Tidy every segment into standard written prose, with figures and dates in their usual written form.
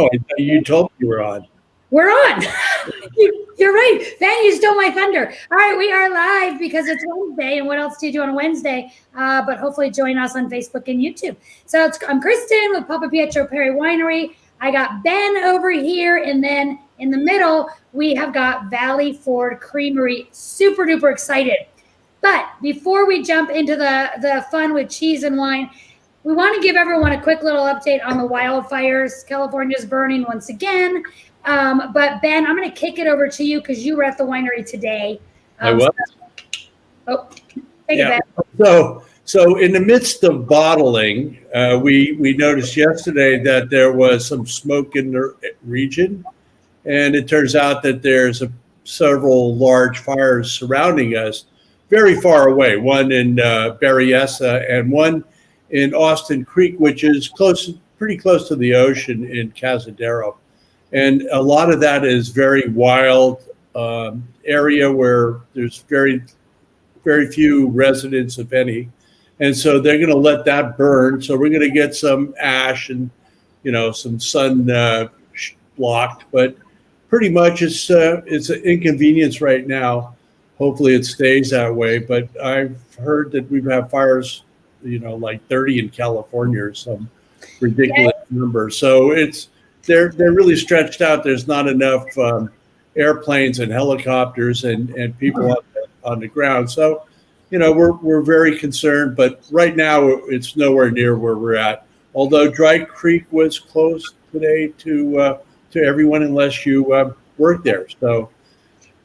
Oh, I thought you told me you were on. We're on. You're right. Ben, you stole my thunder. All right, we are live because it's Wednesday, and what else do you do on a Wednesday? But hopefully join us on Facebook and YouTube. So I'm Kristen with Papa Pietro Perry Winery. I got Ben over here, and then in the middle, we have got Valley Ford Creamery. Super duper excited. But before we jump into the fun with cheese and wine, we want to give everyone a quick little update on the wildfires. California's burning once again. But Ben, I'm going to kick it over to you because you were at the winery today. I was. Take it, Ben. So in the midst of bottling, we noticed yesterday that there was some smoke in the region, and it turns out that there's several large fires surrounding us, very far away. One in Berryessa and one in Austin Creek, which is pretty close to the ocean in Cazadero. And a lot of that is very wild area where there's very, very few residents, if any. And so they're going to let that burn. So we're going to get some ash and, some sun blocked. But pretty much it's an inconvenience right now. Hopefully it stays that way. But I've heard that we've had fires, like 30 in California or some ridiculous number. So they're really stretched out. There's not enough airplanes and helicopters and people on the ground. So, we're very concerned, but right now it's nowhere near where we're at. Although Dry Creek was closed today to everyone unless you work there. So.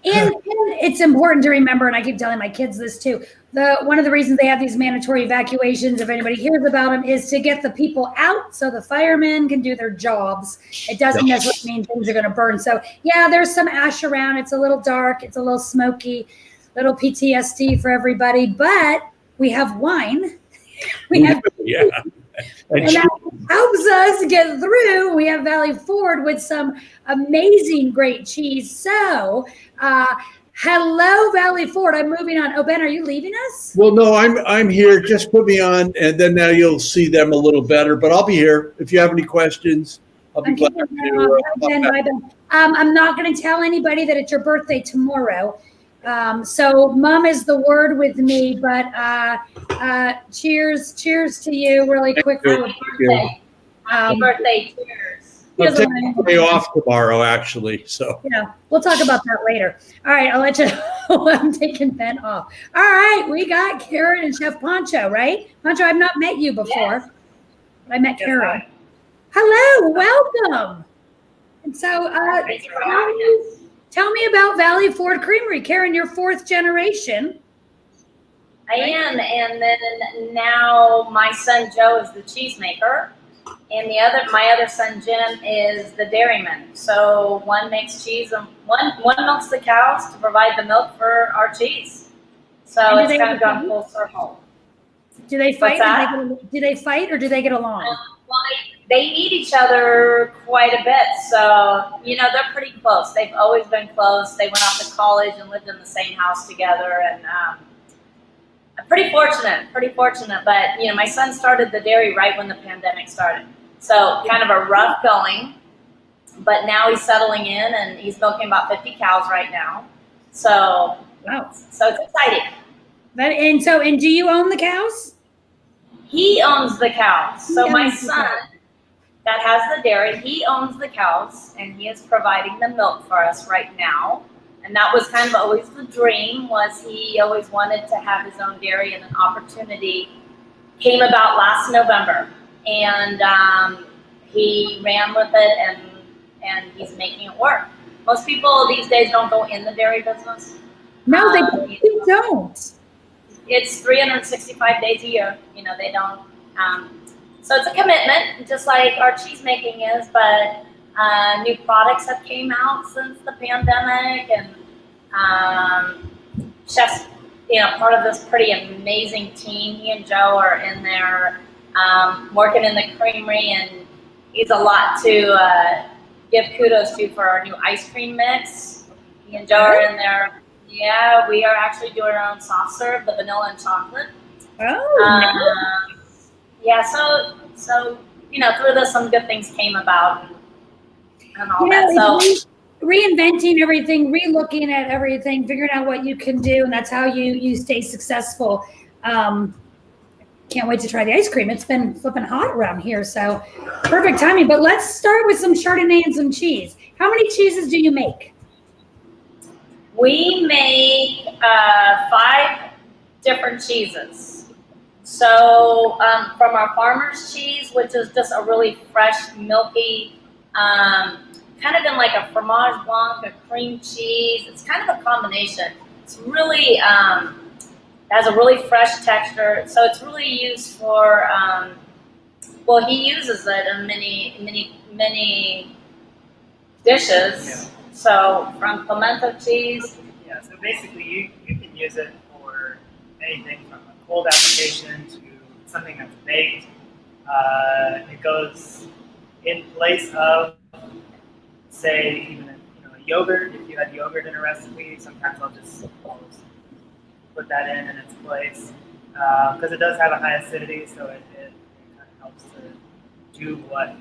And it's important to remember, and I keep telling my kids this too, one of the reasons they have these mandatory evacuations, if anybody hears about them, is to get the people out so the firemen can do their jobs. It doesn't necessarily mean things are going to burn. So, there's some ash around. It's a little dark. It's a little smoky, little PTSD for everybody. But we have wine. We have and that helps us get through. We have Valley Ford with some amazing, great cheese. So, hello, Valley Ford. I'm moving on. Oh, Ben, are you leaving us? Well, no, I'm here. Just put me on, and then now you'll see them a little better. But I'll be here if you have any questions. I'll be glad to. I'm not going to tell anybody that it's your birthday tomorrow. So Mom is the word with me, but cheers to you really quick for the birthday. Happy birthday, cheers. I'll take the day off tomorrow, actually. So we'll talk about that later. All right, I'll let you know. I'm taking Ben off. All right, we got Karen and Chef Pancho, right? Pancho, I've not met you before. Yes. I met Karen. Hello, welcome. And so tell me about Valley Ford Creamery. Karen, you're fourth generation. I am, and then now my son Joe is the cheesemaker, and my other son Jim is the dairyman. So one makes cheese, and one milks the cows to provide the milk for our cheese. So it's kind of gone full circle. Do they fight? Do they fight or do they get along? Well, they eat each other quite a bit, so they're pretty close. They've always been close. They went off to college and lived in the same house together, and I'm pretty fortunate. But my son started the dairy right when the pandemic started, so kind of a rough going. But now he's settling in, and he's milking about 50 cows right now. So so it's exciting. And do you own the cows? He owns the cows. So my son that has the dairy, he owns the cows, and he is providing the milk for us right now. And that was kind of always the dream, was he always wanted to have his own dairy, and an opportunity came about last November. And he ran with it, and he's making it work. Most people these days don't go in the dairy business. No, they don't. It's 365 days a year. They don't. So it's a commitment, just like our cheese making is. But new products have came out since the pandemic, and chefs, part of this pretty amazing team. He and Joe are in there working in the creamery, and he's a lot to give kudos to for our new ice cream mix. He and Joe are in there. Yeah, we are actually doing our own soft serve, the vanilla and chocolate. Oh, yeah. So through this, some good things came about. and all that. So reinventing everything, relooking at everything, figuring out what you can do, and that's how you stay successful. Can't wait to try the ice cream. It's been flipping hot around here, so perfect timing. But let's start with some Chardonnay and some cheese. How many cheeses do you make? we make 5 different cheeses. So from our farmer's cheese, which is just a really fresh, milky, kind of in like a fromage blanc, a cream cheese. It's kind of a combination. It's really has a really fresh texture. So it's really used for. Well, he uses it in many dishes. Yeah. So from pimento cheese. Yeah. So basically, you can use it for anything from a cold application to something that's baked. It goes in place of, say, even a yogurt. If you had yogurt in a recipe, sometimes I'll just put that in its place because it does have a high acidity, so it kind of helps to do what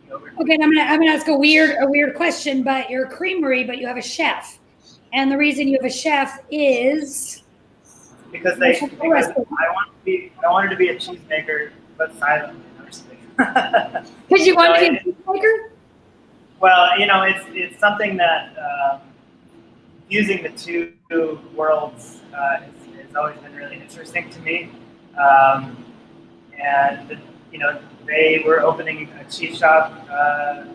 yogurt. Okay, and I'm gonna ask a weird question, but you're a creamery, but you have a chef, and the reason you have a chef is Because I wanted to be a cheesemaker, but silently. Because you want to be a cheesemaker. Well, it's something that using the two worlds has always been really interesting to me. And they were opening a cheese shop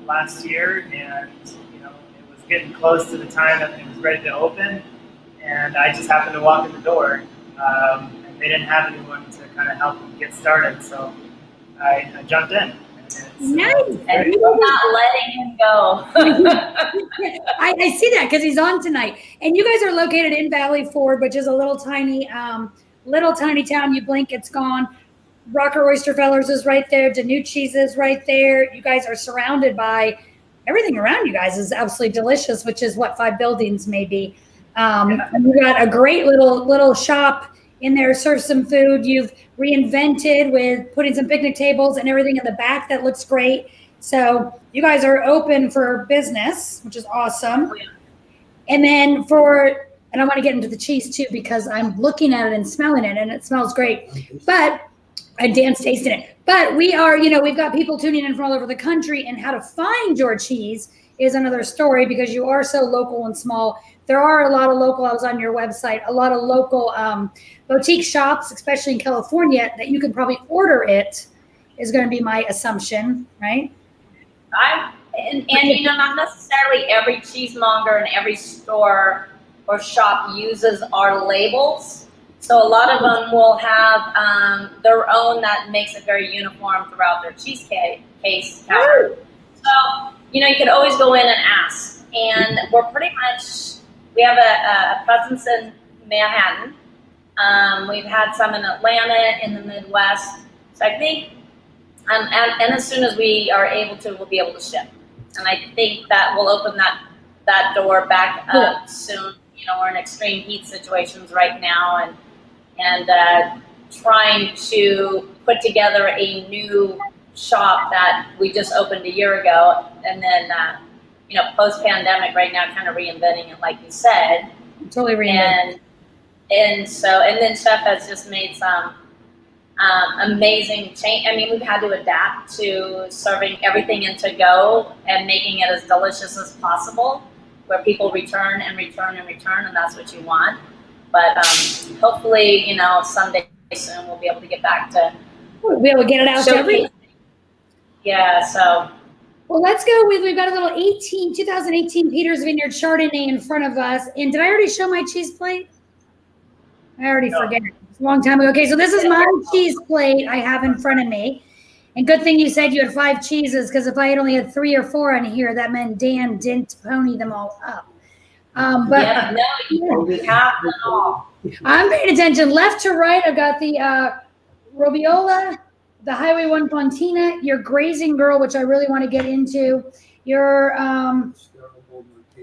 last year, and it was getting close to the time that it was ready to open, and I just happened to walk in the door, and they didn't have anyone to kind of help them get started, so I jumped in. Nice. And you're not letting him go. I see that because he's on tonight. And you guys are located in Valley Ford, which is a little tiny town. You blink, it's gone. Rocker Oyster Fellers is right there. Danucci's is right there. You guys are surrounded by everything around you guys is absolutely delicious, which is what 5 buildings maybe. And you got a great little shop in there, serve some food. You've reinvented with putting some picnic tables and everything in the back that looks great. So you guys are open for business, which is awesome. And then and I want to get into the cheese too, because I'm looking at it and smelling it and it smells great. But Dan's tasting it. But we are, we've got people tuning in from all over the country, and how to find your cheese is another story because you are so local and small. There are a lot of local, I was on your website, a lot of local boutique shops, especially in California, that you can probably order it, is going to be my assumption, right? And not necessarily every cheesemonger and every store or shop uses our labels. So a lot of them will have their own that makes it very uniform throughout their cheesecase counter. So, you can always go in and ask. And we're pretty much, we have a presence in Manhattan. We've had some in Atlanta, in the Midwest. So I think, and as soon as we are able to, we'll be able to ship. And I think that will open that door back up soon. We're in extreme heat situations right now, and trying to put together a new shop that we just opened a year ago, and then post-pandemic right now, kind of reinventing it, like you said. Totally reinventing. And then Chef has just made some amazing change. I mean, we've had to adapt to serving everything in to-go and making it as delicious as possible, where people return and return and return, and that's what you want. But hopefully, someday soon we'll be able to get back to. We'll be able to get it out to everyone. Yeah, so. Well, let's go with, we've got a little 2018 Peter's Vineyard Chardonnay in front of us. And did I already show my cheese plate? I already forget. It's a long time ago. Okay, so this is my cheese plate I have in front of me. And good thing you said you had 5 cheeses, because if I had only had 3 or 4 in here, that meant Dan didn't pony them all up. But you have them all. I'm paying attention. Left to right, I've got the Robiola, the Highway 1 Fontina, your Grazing Girl, which I really want to get into, your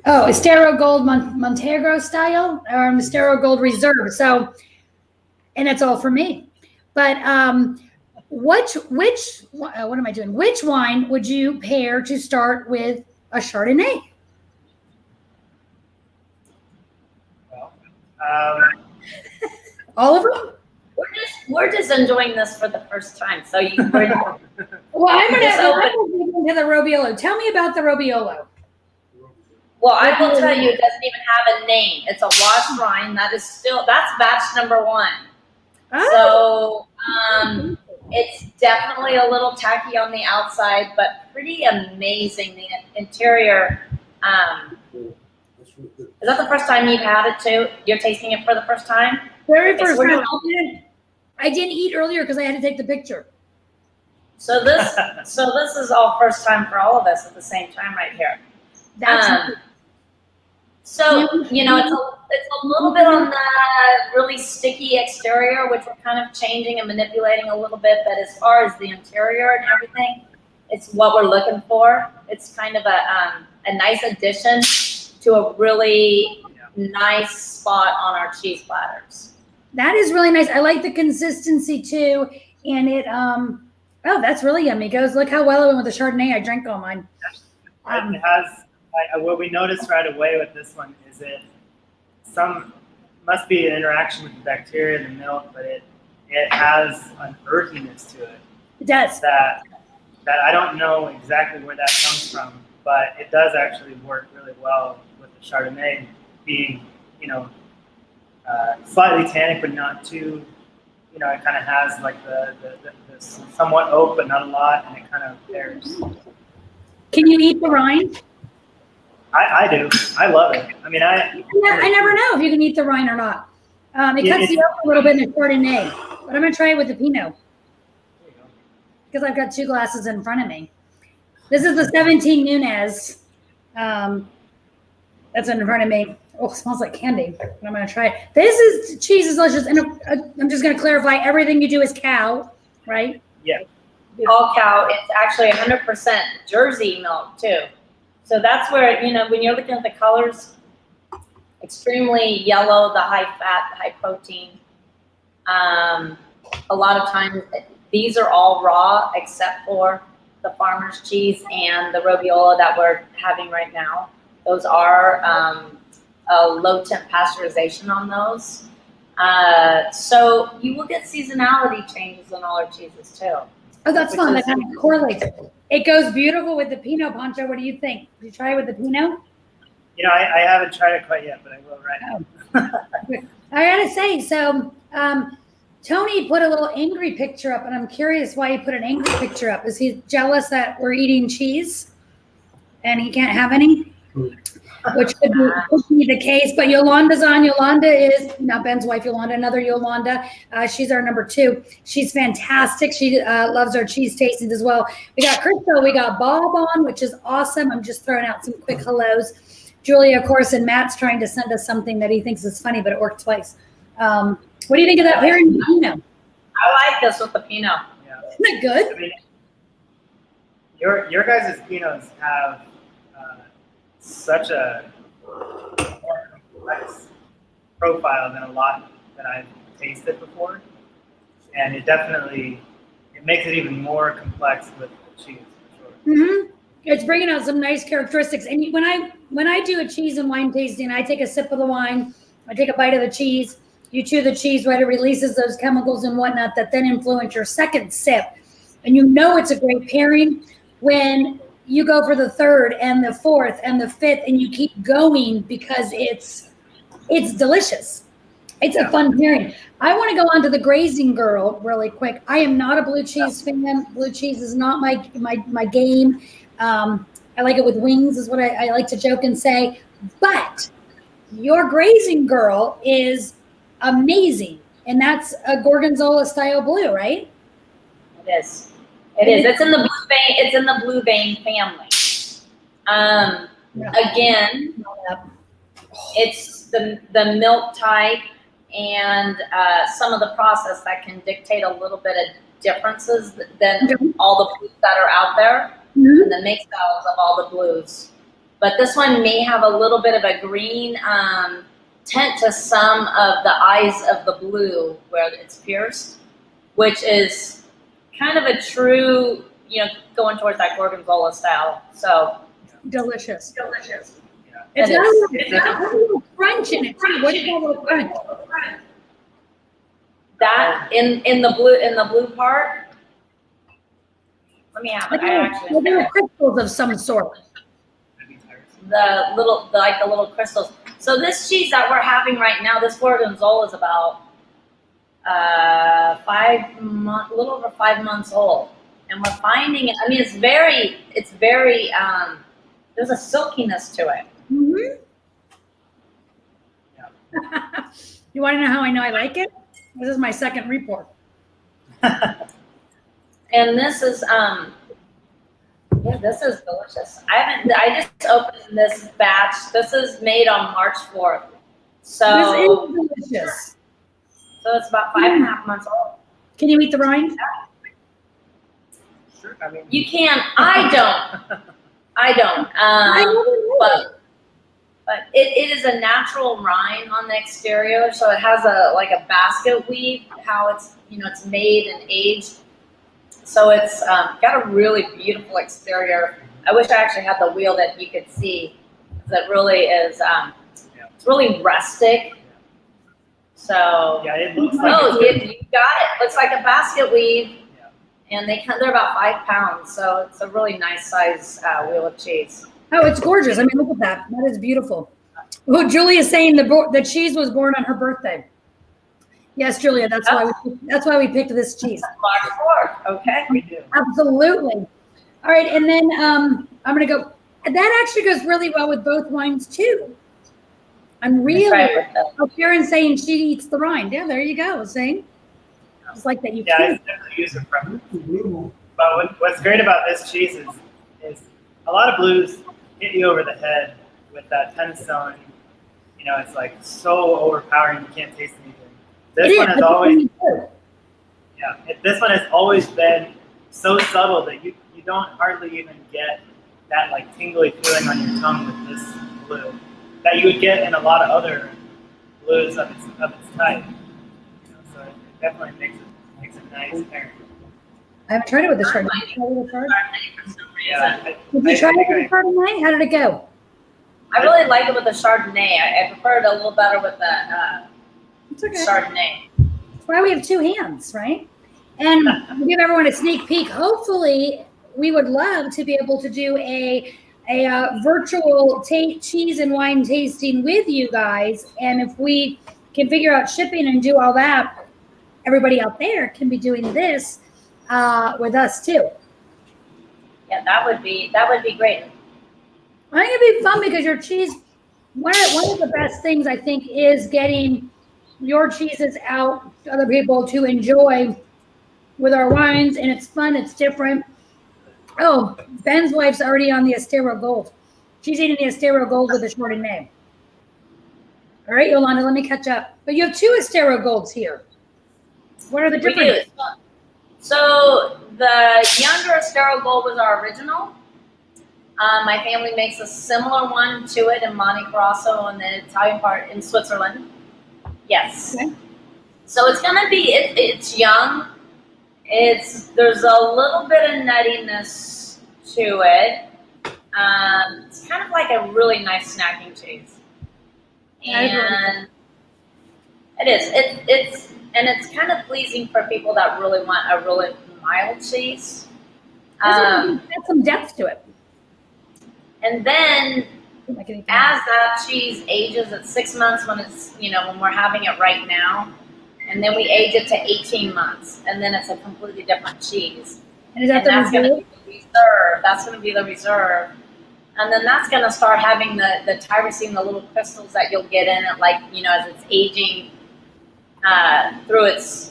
Estero Gold Montegro style, or Estero Gold Reserve. So, and that's all for me. But what am I doing? Which wine would you pair to start with a Chardonnay? Well, All of them? We're just enjoying this for the first time. So we're Well, I'm Just gonna dig into the Robbiolo. Tell me about the Robbiolo. well, I will tell you, it doesn't even have a name. It's a washed rind. That's batch number 1. Oh. So it's definitely a little tacky on the outside, but pretty amazing. The interior. Is that the first time you've had it too? You're tasting it for the first time? Very first time. I didn't eat earlier because I had to take the picture. So this is all first time for all of us at the same time right here. That's So you know, it's a little bit on the really sticky exterior, which we're kind of changing and manipulating a little bit. But as far as the interior and everything, it's what we're looking for. It's kind of a nice addition to a really nice spot on our cheese platters. that is really nice. I like the consistency too, and it oh, that's really yummy. Goes, look how well it went with the Chardonnay. I drank all mine. it has, what we noticed right away with this one is must be an interaction with the bacteria in the milk, but it has an earthiness to it. It does. That I don't know exactly where that comes from, but it does actually work really well with the Chardonnay being, slightly tannic, but not too, it kind of has like the somewhat oak, but not a lot, and it kind of pairs. Can you eat the rind? I do. I love it. I mean, I never know if you can eat the rind or not. It cuts you up a little bit in the Chardonnay, but I'm gonna try it with the Pinot because I've got 2 glasses in front of me. This is the 17 Nunez. That's in front of me. Oh, it smells like candy. I'm gonna try it. Cheese is delicious, and I'm just gonna clarify: everything you do is cow, right? Yeah. All cow. It's actually 100% Jersey milk too. So that's where, when you're looking at the colors, extremely yellow, the high fat, high protein. A lot of times these are all raw except for the farmer's cheese and the Robbiolo that we're having right now. Those are a low temp pasteurization on those. So you will get seasonality changes in all our cheeses too. Oh, that's fun. That kind of correlates. It goes beautiful with the Pinot, Pancho. What do you think? Did you try it with the Pinot? I haven't tried it quite yet, but I will right now. I gotta say, so Tony put a little angry picture up, and I'm curious why he put an angry picture up. Is he jealous that we're eating cheese and he can't have any? Which could be the case, but Yolanda's on. Yolanda is not Ben's wife, Yolanda, another Yolanda. She's our number 2. She's fantastic. She loves our cheese tastings as well. We got Crystal, we got Bob on, which is awesome. I'm just throwing out some quick hellos. Julia, of course, and Matt's trying to send us something that he thinks is funny, but it worked twice. What do you think of that pairing with Pinot? I like this with the Pinot. Yeah. Isn't that good? I mean, your guys' Pinots have such a more complex profile than a lot that I've tasted before, and it makes it even more complex with the cheese for sure. Mm-hmm. It's bringing out some nice characteristics. And when I do a cheese and wine tasting, I take a sip of the wine, I take a bite of the cheese, you chew the cheese, right? It releases those chemicals and whatnot that then influence your second sip, and it's a great pairing when you go for the 3rd and the 4th and the 5th, and you keep going because it's delicious. It's a fun pairing. I want to go on to the Grazing Girl really quick. I am not a blue cheese fan. Blue cheese is not my game. I like it with wings, is what I like to joke and say. But your Grazing Girl is amazing, and that's a Gorgonzola style blue, right? It is. It is. It's in the blue vein. It's in the blue vein family. Again, it's the milk type and some of the process that can dictate a little bit of differences than all the blues that are out there, and the mix styles of all the blues. But this one may have a little bit of a green tint to some of the eyes of the blue where it's pierced, which is kind of a true, going towards that Gorgonzola style. So delicious. Yeah. It's It got is. a little crunch in it too. What is that little crunch? That in the blue part. Let me have it. I actually Little crystals of some sort. the little crystals. So this cheese that we're having right now, this gorgonzola is about a little over 5 months old, and we're finding it. I mean, it's very there's a silkiness to it. Mm-hmm. You want to know how I know I like it? This is my second report. And this is yeah, this is delicious. I just opened this batch. This is made on March 4th. So This is delicious. so it's about 5.5 months old. Can you eat the rind? Sure. I mean, You can. I don't. But it is a natural rind on the exterior, so it has a basket weave. How it's it's made and aged, so it's got a really beautiful exterior. I wish I actually had the wheel that you could see. That really is. It's really rustic. So yeah, it looks like you got it. Looks like a basket weave, and they're about 5 pounds. So it's a really nice size wheel of cheese. Oh, it's gorgeous. I mean, look at that. That is beautiful. Oh, Julia's saying the cheese was born on her birthday. Yes, Julia, that's why we picked this cheese. March 4th, okay? we do. Absolutely. All right, and then I'm gonna go. That actually goes really well with both wines too. I'm really Karen's saying she eats the rind. Yeah, there you go. Saying it's like that. Yeah, it's definitely user preference. But what's great about this cheese is a lot of blues hit you over the head with that tenstone. It's like so overpowering you can't taste anything. This one has always this one has always been so subtle that you don't hardly even get that like tingly feeling on your tongue with this blue that you would get in a lot of other blues of its type. So it definitely makes a nice pairing. I haven't tried it with the Chardonnay. Yeah, Did you try it with the Chardonnay? How did it go? I really like it with the Chardonnay. I prefer it a little better with the It's okay. Chardonnay. That's why we have two hands, right? And we'll give everyone a sneak peek. Hopefully, we would love to be able to do a virtual cheese and wine tasting with you guys. And if we can figure out shipping and do all that, everybody out there can be doing this with us too. Yeah, that would be great. I think it'd be fun because your cheese, one of the best things I think is getting your cheeses out to other people to enjoy with our wines, and it's fun, it's different. Oh, Ben's wife's already on the Estero Gold. She's eating the Estero Gold with the Chardonnay. All right, Yolanda, let me catch up. But you have two Estero Golds here. What are the differences? We do. So the younger Estero Gold was our original. My family makes a similar one to it in Monte Carlo and the Italian part in Switzerland. Yes. Okay. So it's gonna be it's young. There's a little bit of nuttiness to it. It's kind of like a really nice snacking cheese. And it is. It's kind of pleasing for people that really want a really mild cheese. Has some depth to it. And then as that cheese ages at 6 months when it's, when we're having it right now, and then we age it to 18 months, and then it's a completely different cheese. And that's going to be the reserve. That's going to be the reserve. And then that's going to start having the tyrosine, the little crystals that you'll get in it, like, as it's aging through its.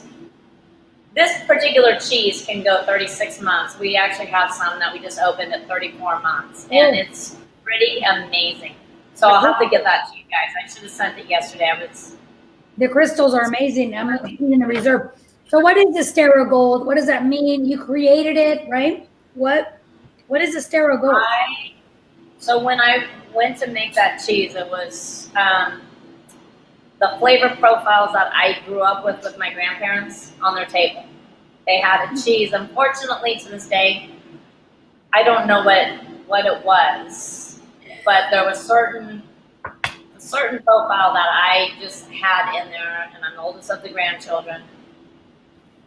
This particular cheese can go 36 months. We actually have some that we just opened at 34 months, and it's pretty amazing. So I'll have to get that to you guys. I should have sent it yesterday. The crystals are amazing. I'm in the reserve. So what is Estero Gold? What does that mean? You created it, right? What is Estero Gold? So when I went to make that cheese, it was the flavor profiles that I grew up with my grandparents on their table. They had a cheese. Unfortunately, to this day, I don't know what what it was, but there was a certain profile that I just had in there, and I'm the oldest of the grandchildren.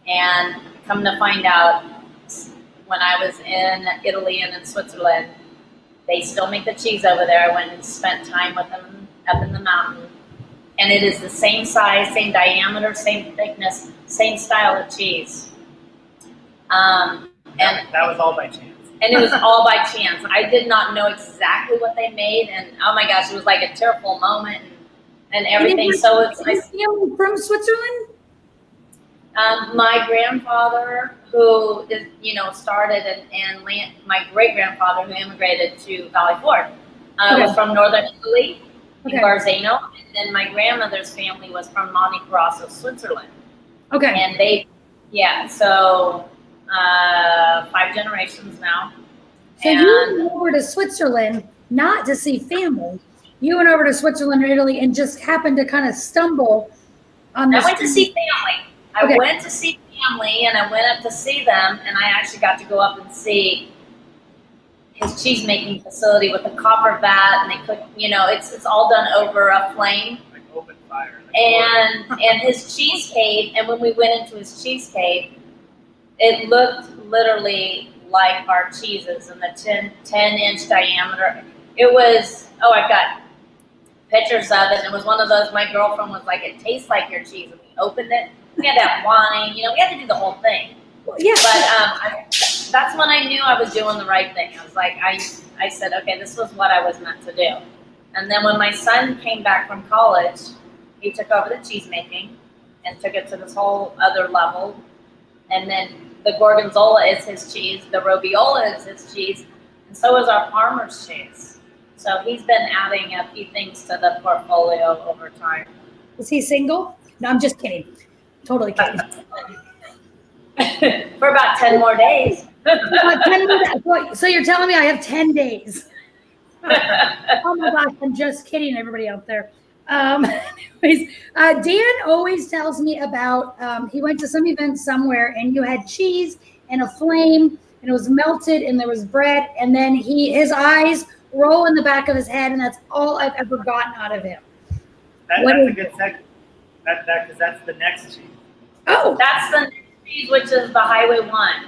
And come to find out, when I was in Italy and in Switzerland, they still make the cheese over there. I went and spent time with them up in the mountain. And it is the same size, same diameter, same thickness, same style of cheese. And that was all by chance. And it was all by chance. I did not know exactly what they made. And oh my gosh, it was like a tearful moment and everything. So it's nice. From Switzerland? My grandfather, who is, started my great grandfather, who immigrated to Valley Forge, was from northern Italy, in Barzano, and then my grandmother's family was from Monte Carlo, Switzerland. Okay. And so 5 generations now. So you went over to Switzerland not to see family. You went over to Switzerland or Italy and just happened to kind of stumble on this. I went to see family. I went to see family, and I went up to see them, and I actually got to go up and see his cheese making facility with a copper vat, and they cook. It's all done over a flame, Like open fire. and his cheese cave. And when we went into his cheese cave, it looked literally like our cheeses in the 10-inch diameter. It was. I've got pictures of it. And it was one of those. My girlfriend was like, "It tastes like your cheese," and we opened it. We had to have wine, we had to do the whole thing. Yeah. But that's when I knew I was doing the right thing. I was like, I said, okay, this was what I was meant to do. And then when my son came back from college, he took over the cheese making and took it to this whole other level. And then the Gorgonzola is his cheese, the Robiola is his cheese, and so is our farmer's cheese. So he's been adding a few things to the portfolio over time. Is he single? No, I'm just kidding. Totally kidding. For about 10 more days. So you're telling me I have 10 days. Oh my gosh, I'm just kidding, everybody out there. Anyways, Dan always tells me about, he went to some event somewhere and you had cheese and a flame and it was melted and there was bread, and then his eyes roll in the back of his head, and that's all I've ever gotten out of him. That's a good segment. Because that's the next cheese. Oh, that's the next cheese, which is the Highway 1,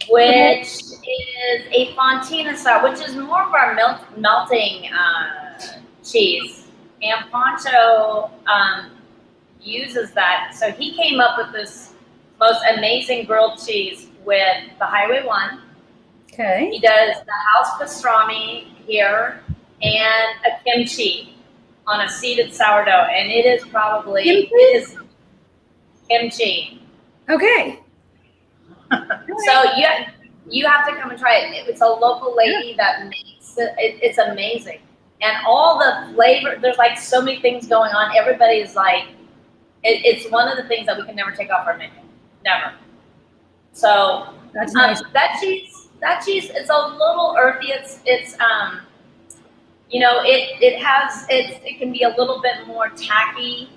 which is a Fontina style, which is more of our melting cheese. And Pancho uses that. So he came up with this most amazing grilled cheese with the Highway 1. Okay. He does the house pastrami here and a kimchi on a seeded sourdough, and it is kimchi. Okay. So you have to come and try it. It's a local lady that makes it. It's amazing, and all the flavor. There's like so many things going on. Everybody's like, it's one of the things that we can never take off our menu. Never. So that's nice. That cheese is a little earthy. It can be a little bit more tacky.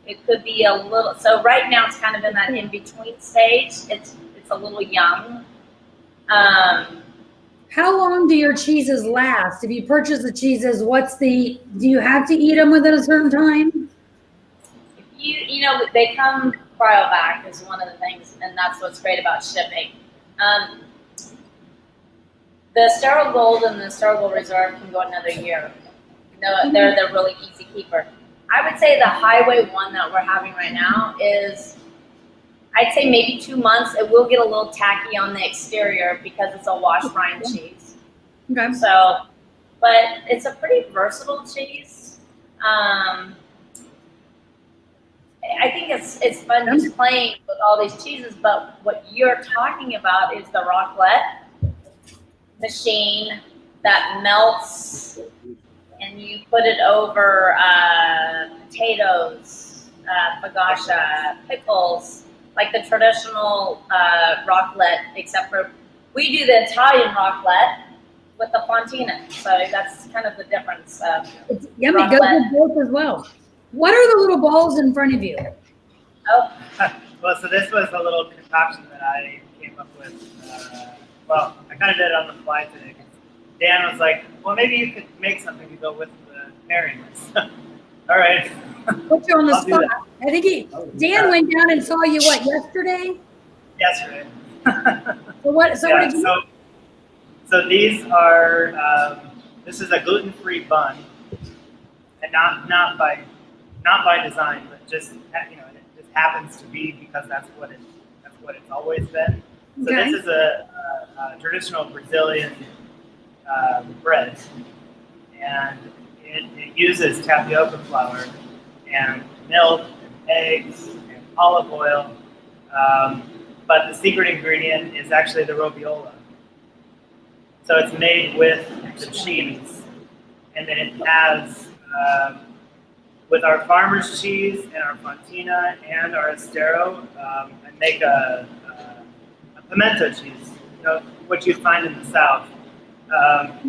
It could be a little. So right now it's kind of in that in between stage. It's a little young. How long do your cheeses last? If you purchase the cheeses, do you have to eat them within a certain time? They come cryovac is one of the things, and that's what's great about shipping. The Sterile Gold and the Sterile Gold Reserve can go another year. They're the really easy keeper. I would say the Highway 1 that we're having right now is, I'd say maybe 2 months. It will get a little tacky on the exterior because it's a wash rind cheese. Okay. So, but it's a pretty versatile cheese. I think it's fun just playing with all these cheeses, but what you're talking about is the raclette machine that melts, and you put it over potatoes, focaccia, pickles, like the traditional raclette, except for we do the Italian raclette with the fontina. So that's kind of the difference. It's yummy. Goes with both as well. What are the little balls in front of you? Oh. Well, so this was a little concoction that I came up with well, I kind of did it on the fly today. Dan was like, well, maybe you could make something to go with the pairing. All right. Put you on the I'll do spot. that. I think Dan went down and saw you what, yesterday? Yesterday. So what did you do? So these are this is a gluten-free bun, and not by design, but just it just happens to be because that's what it's always been. So Okay. this is a traditional Brazilian bread, and it uses tapioca flour and milk and eggs and olive oil, but the secret ingredient is actually the roviola. So it's made with the cheese, and then it has, with our farmer's cheese and our fontina and our estero, I make a pimento cheese, what you'd find in the South.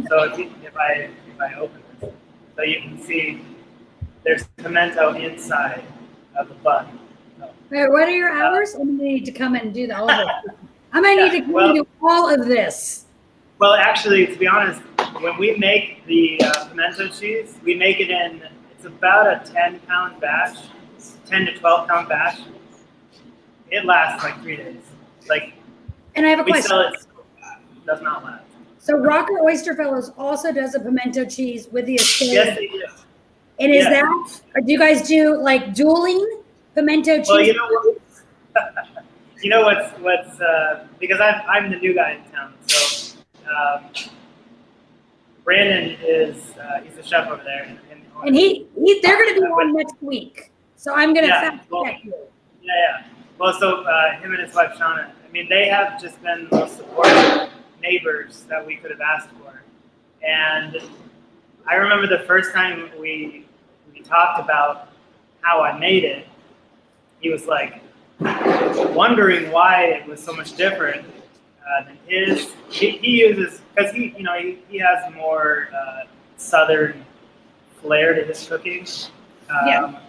So if I open this, so you can see there's pimento inside of the bun. So, Wait, what are your hours? I'm gonna need to come and do all of it. I'm gonna need to come and do all of this. Well, actually, to be honest, when we make the pimento cheese, we make it in, it's about a 10-pound batch, 10 to 12-pound batch. It lasts like 3 days. And I have a We question. sell it so fast, it does not last. So Rocker Oyster Fellows also does a pimento cheese with the estate. Yes, they do. And is Yeah. that, or do you guys do like dueling pimento cheese? Well, you know what? What's because I'm the new guy in town, so Brandon is he's the chef over there, And they're going to be on next week. So I'm going to fact check you. Yeah. Well, so him and his wife Shauna, I mean, they have just been the most supportive neighbors that we could have asked for. And I remember the first time we talked about how I made it, he was like wondering why it was so much different than his. He uses, because he has more southern flair to his cooking.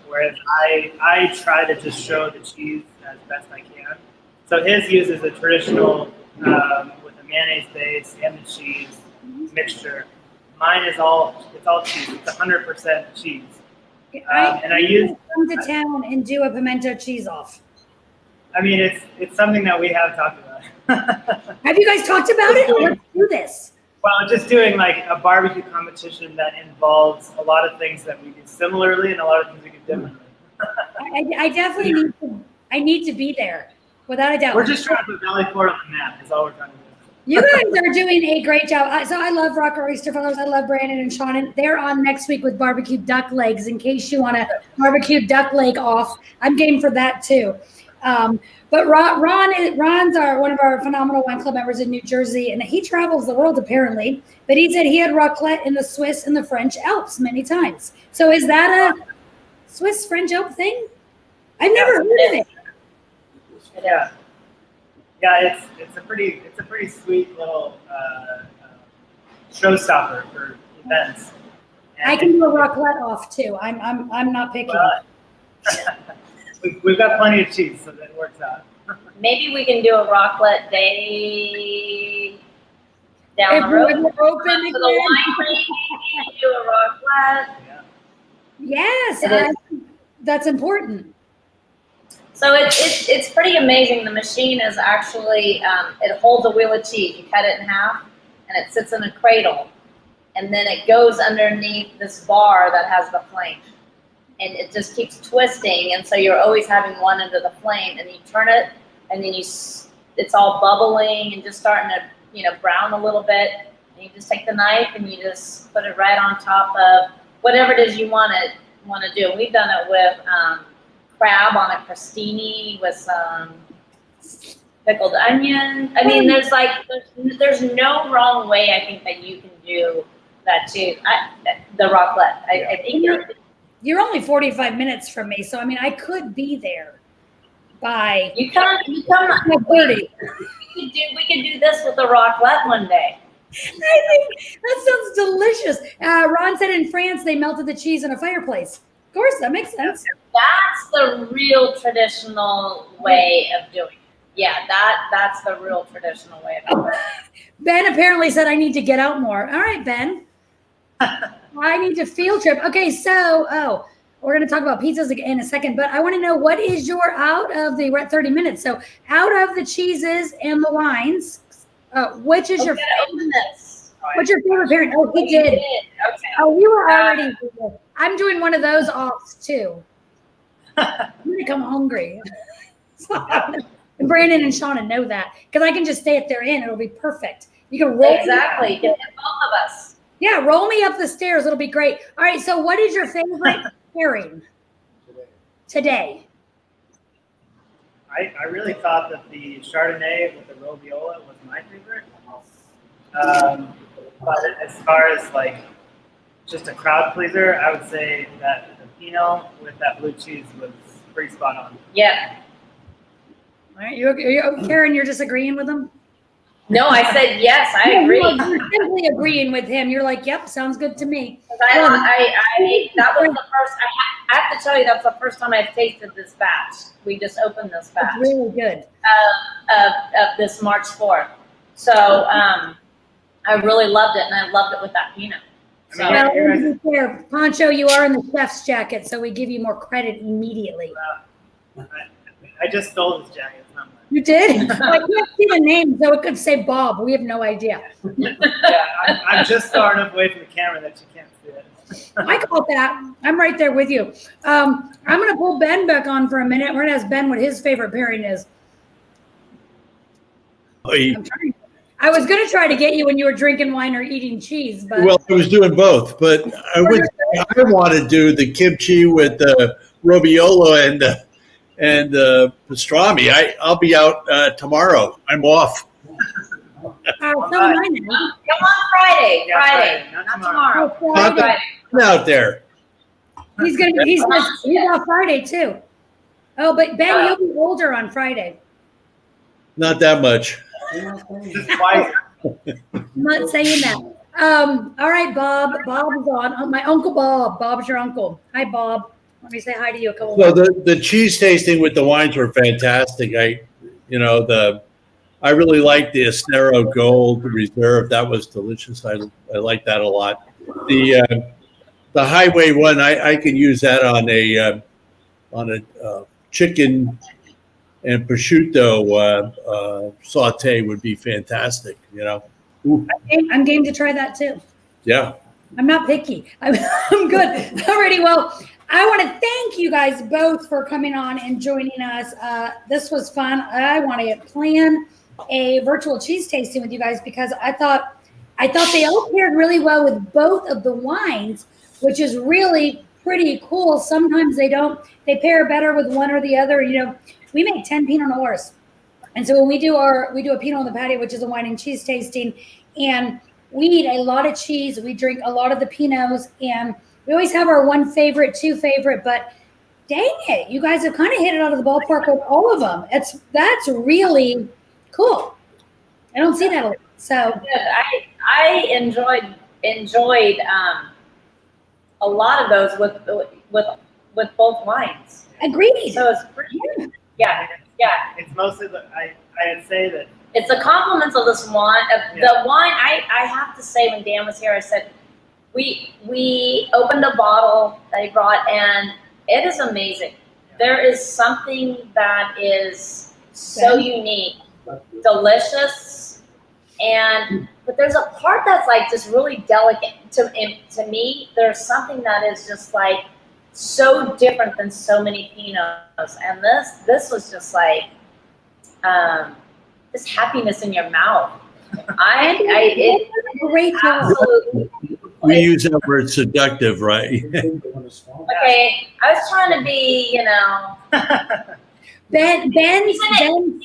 Whereas I try to just show the cheese as best I can. So his uses a traditional with a mayonnaise base and the cheese mixture. Mine is all cheese. It's 100% cheese. And I use come to town and do a pimento cheese off. I mean, it's something that we have talked about. Have you guys talked about it? Or let's do this. Well, just doing like a barbecue competition that involves a lot of things that we do similarly and a lot of things we do differently. I definitely need to be there, without a doubt. We're just trying to put Valley Fort on the map. Is all we're trying to do. You guys are doing a great job. I love Rocker Oyster Fellows. I love Brandon and Sean. They're on next week with barbecued duck legs. In case you want a barbecued duck leg off, I'm game for that too. But Ron's one of our phenomenal wine club members in New Jersey, and he travels the world apparently. But he said he had raclette in the Swiss and the French Alps many times. So is that a Swiss French Alp thing? I've never heard of it. Yeah, it's a pretty sweet little showstopper for events. And I can do a raclette off too. I'm not picky. We've got plenty of cheese, so that works out. Maybe we can do a raclette day down the road. If we're open To the again. winery, do a raclette. Yes, that's important. So it's pretty amazing. The machine is actually, it holds a wheel of cheese. You cut it in half, and it sits in a cradle. And then it goes underneath this bar that has the flame. And it just keeps twisting, and so you're always having one end of the flame, and you turn it, and then it's all bubbling and just starting to brown a little bit, and you just take the knife and you just put it right on top of whatever it is you want to do. We've done it with crab on a crostini with some pickled onion. I mean, there's no wrong way I think that you can do that too. The raclette. I think You're only 45 minutes from me, so I mean, I could be there by you come 30. We could do this with the raclette one day. I think that sounds delicious. Ron said in France they melted the cheese in a fireplace. Of course, that makes sense. That's the real traditional way of doing it. Yeah, that's the real traditional way of it. Ben apparently said I need to get out more. All right, Ben. I need to field trip. Okay, so we're going to talk about pizzas in a second, but I want to know what is your we're at 30 minutes. So out of the cheeses and the wines, which is your what's your favorite pairing? Oh, he did. Okay. Oh, you were already. I'm doing one of those offs too. I'm gonna come hungry. And Brandon and Shauna know that because I can just stay at their inn. It'll be perfect. You can roll Exactly. Get both of us. Yeah, roll me up the stairs. It'll be great. All right. So, what is your favorite pairing today? I really thought that the Chardonnay with the Robiola was my favorite. But as far as like just a crowd pleaser, I would say that the Pinot with that blue cheese was pretty spot on. Yeah. All right. Karen, you're disagreeing with him? No, I said yes. I agree. You're simply agreeing with him. You're like, yep, sounds good to me. That was the first. I have to tell you, that's the first time I've tasted this batch. We just opened this batch. It's really good. Of this March 4th. So I really loved it, and I loved it with that Pinot. So, Well, to be fair, Pancho, you are in the chef's jacket, so we give you more credit immediately. I just stole this jacket. It's not mine. You did? Well, I can't see the name, so it could say Bob. We have no idea. Yeah, I'm just far enough away from the camera that you can't see it. I caught that. I'm right there with you. I'm going to pull Ben back on for a minute. We're going to ask Ben what his favorite pairing is. I was going to try to get you when you were drinking wine or eating cheese, but Well, I was doing both, but I want to do the kimchi with the robiola and the pastrami. I'll be out tomorrow. I'm off. so am I now. come on Friday. Yeah, Friday, not not tomorrow. tomorrow. Oh, Friday. Friday. I'm out there. He's off Friday too. Oh, but Ben, you'll be older on Friday. Not that much. Just wiser. I'm not saying that. All right, Bob. Bob is on. Oh, my Uncle Bob. Bob's your uncle. Hi, Bob. Let me say hi to you a couple So the cheese tasting with the wines were fantastic. I really liked the Estero Gold Reserve. That was delicious. I like that a lot. The Highway one, I can use that on a chicken and prosciutto saute would be fantastic. Ooh, I'm game to try that too. yeah. I'm not picky. I'm good. Alrighty. Well, I want to thank you guys both for coming on and joining us. This was fun. I want to plan a virtual cheese tasting with you guys because I thought they all paired really well with both of the wines, which is really pretty cool. Sometimes they don't. They pair better with one or the other. We make 10 Pinot Noirs. And so when we do a Pinot on the Patio, which is a wine and cheese tasting, and we eat a lot of cheese, we drink a lot of the Pinots, and we always have our one favorite, two favorite, but dang it, you guys have kind of hit it out of the ballpark with all of them. That's really cool. I don't see that a lot. So Good. I enjoyed a lot of those with both wines. agreed. So it's pretty. Yeah. It's mostly I'd say that It's the compliments of this wine. The wine, I have to say, when Dan was here, I said, we opened a bottle that he brought, and it is amazing. There is something that is so unique, delicious, but there's a part that's like just really delicate. To me, there's something that is just like so different than so many Pinots, and this was just like this happiness in your mouth. Great job. Absolutely. We use that word seductive, right? Okay, I was trying to be, Ben keep it saying,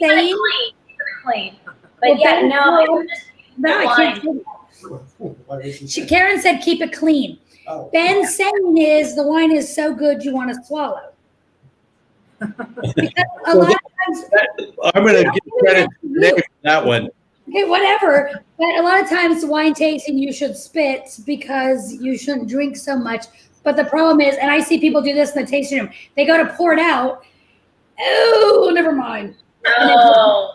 clean. But yeah, no, it was just no, I can't say that. Karen said, keep it clean. Ben saying is the wine is so good you want to swallow. Because a lot of times, I'm going to give credit to Dave for that one. okay, whatever. But a lot of times wine tasting, you should spit because you shouldn't drink so much. But the problem is, and I see people do this in the tasting room, they go to pour it out. Oh, never mind. No.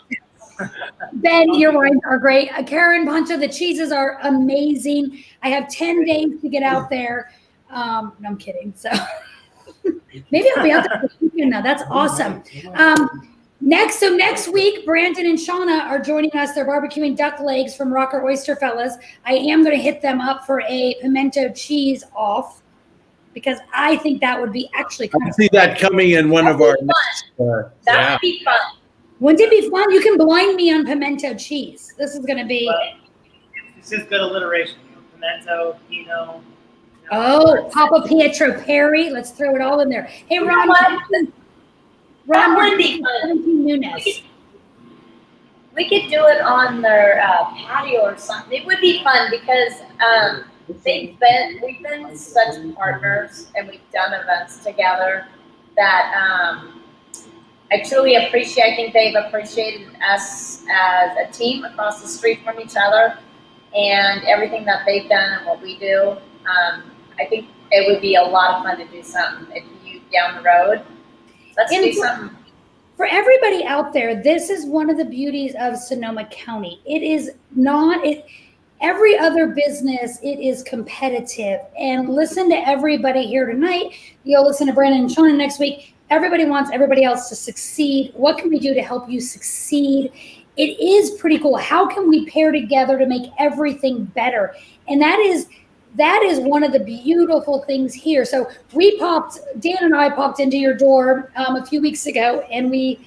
Ben, your wines are great. Karen, Pancho, the cheeses are amazing. I have 10 days to get out there. No, I'm kidding. So maybe I'll be out there this weekend now. That's awesome. Next week, Brandon and Shauna are joining us. They're barbecuing duck legs from Rocker Oyster Fellas. I am going to hit them up for a pimento cheese off because I think that would be actually kind I see that coming in one of our next. That would be fun. Wouldn't it be fun? You can blind me on pimento cheese. This is going to be. It's just good alliteration. Pimento, Pinot. Oh, Papa Pietro Perry. Let's throw it all in there. Hey, Ron. That would be fun. Nunes. We could do it on their patio or something. It would be fun because we've been such partners and we've done events together that I truly appreciate. I think they've appreciated us as a team across the street from each other and everything that they've done and what we do. I think it would be a lot of fun to do something if you down the road. Let's do something. For everybody out there, this is one of the beauties of Sonoma County. It is not every other business, it is competitive. And listen to everybody here tonight. You'll listen to Brandon and Shauna next week. Everybody wants everybody else to succeed. What can we do to help you succeed? It is pretty cool. How can we pair together to make everything better? And that is one of the beautiful things here. So Dan and I popped into your door a few weeks ago, and we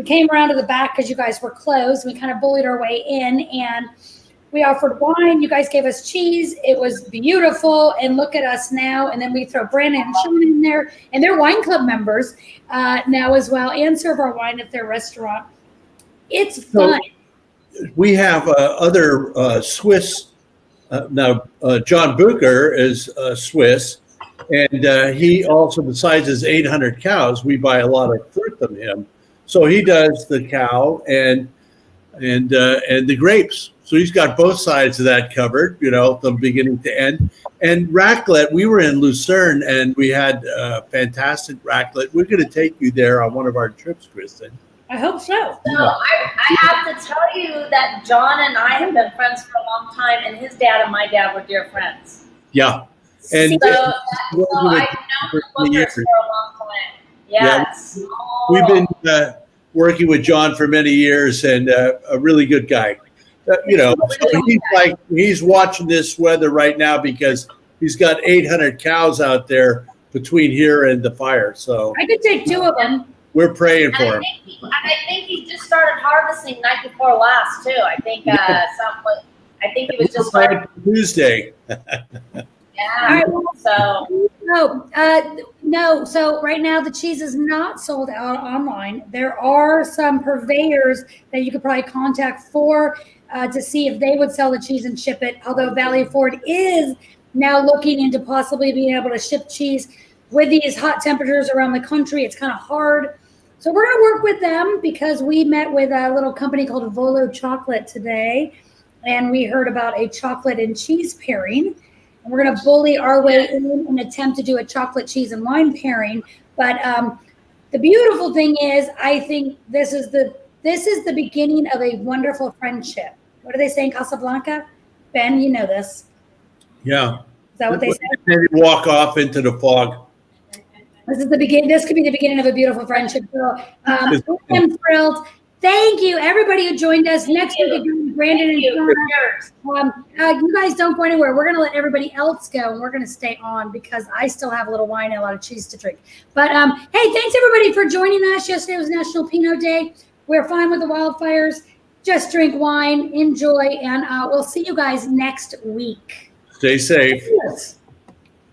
came around to the back because you guys were closed. We kind of bullied our way in, and we offered wine. You guys gave us cheese. It was beautiful, and look at us now. And then we throw Brandon and Sean in there, and they're wine club members now as well, and serve our wine at their restaurant. It's fun. So we have other Swiss. Now, John Bucher is Swiss, and he also, besides his 800 cows, we buy a lot of fruit from him. So he does the cow and the grapes. So he's got both sides of that covered, from beginning to end. And raclette, we were in Lucerne, and we had fantastic raclette. We're going to take you there on one of our trips, Kristen. I hope so. So I have to tell you that John and I have been friends for a long time, and his dad and my dad were dear friends. Yeah. And so I've known the Bookers for a long time. Yes. Yeah, we've been working with John for many years, and a really good guy. He's watching this weather right now because he's got 800 cows out there between here and the fire. So I could take two of them. We're praying for him. I think he just started harvesting night before last too. I think he was just starting Tuesday. Yeah. So no. So right now the cheese is not sold out online. There are some purveyors that you could probably contact to see if they would sell the cheese and ship it. Although Valley Ford is now looking into possibly being able to ship cheese with these hot temperatures around the country. It's kind of hard. So we're going to work with them because we met with a little company called Volo Chocolate today, and we heard about a chocolate and cheese pairing. And we're going to bully our way in and attempt to do a chocolate, cheese, and wine pairing. But the beautiful thing is, I think this is the beginning of a wonderful friendship. What do they say in Casablanca? Ben, you know this. Yeah. Is that what they say? They walk off into the fog. This is the beginning. This could be the beginning of a beautiful friendship. So I'm thrilled. Thank you, everybody who joined us. Next week, Brandon and Shauna. You guys don't go anywhere. We're going to let everybody else go, and we're going to stay on because I still have a little wine and a lot of cheese to drink. But hey, thanks everybody for joining us. Yesterday was National Pinot Day. We're fine with the wildfires. Just drink wine, enjoy, and we'll see you guys next week. Stay safe. Yes.